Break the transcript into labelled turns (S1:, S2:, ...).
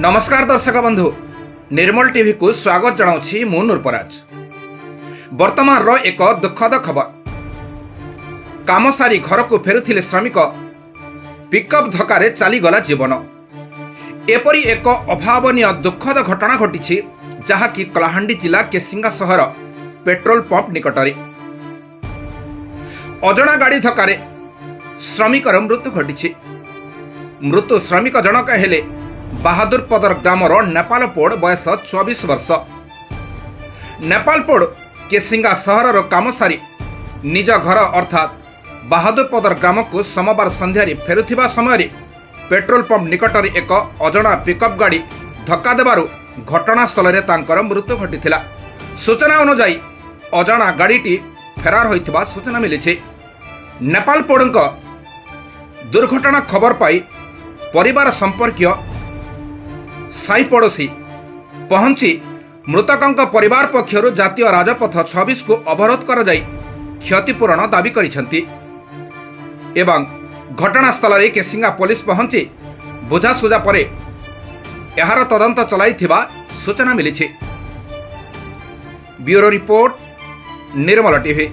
S1: नमस्कार दर्शक बंधु निर्मल टीवी को स्वागत जनाऊँगी मु नूरपराज। वर्तमान रो एक दुखद खबर। काम सारी घर को फेरुथिले श्रमिक पिकअप धक्का चलीगला जीवन। एपरी एक अभावनीय दुखद घटना घटी जहाँकि कलाहांडी जिला केसिंगा सहर पेट्रोल पंप निकटरे अजणा गाड़ी धक्का श्रमिकर मृत्यु घटी। मृत्यु श्रमिक जनक हेले बाहादुरपदर ग्रामर नेपालपोड़ बयस 24 वर्ष। नेपालपोड़ केसिंगा सहर काम सारी निज घर अर्थात बाहादुरपदर ग्राम को सोमवार संध्यारे फेरुथिबा समय पेट्रोल पंप निकटरे एक अजणा पिकअप गाड़ी धक्का देबारु घटनास्थल में तांकर मृत्यु घटीथिला। सूचना अनुसार अजणा गाड़ीटी फेरार होइथिबा सूचना मिली। नेपालपोड़क दुर्घटना खबर पाई परिवार संपर्कीय साई पड़ोशी पहुंची मृतकों परिवार पक्षर जातीय राजपथ 26 को अवरोध कर क्षतिपूरण दाबी करिसेंती एवं घटनास्थल में केसिंगा पुलिस पहुंची बुझासुझा पर यार तदंत चलाइथिबा सूचना मिली। ब्यूरो रिपोर्ट निर्मल टीवी।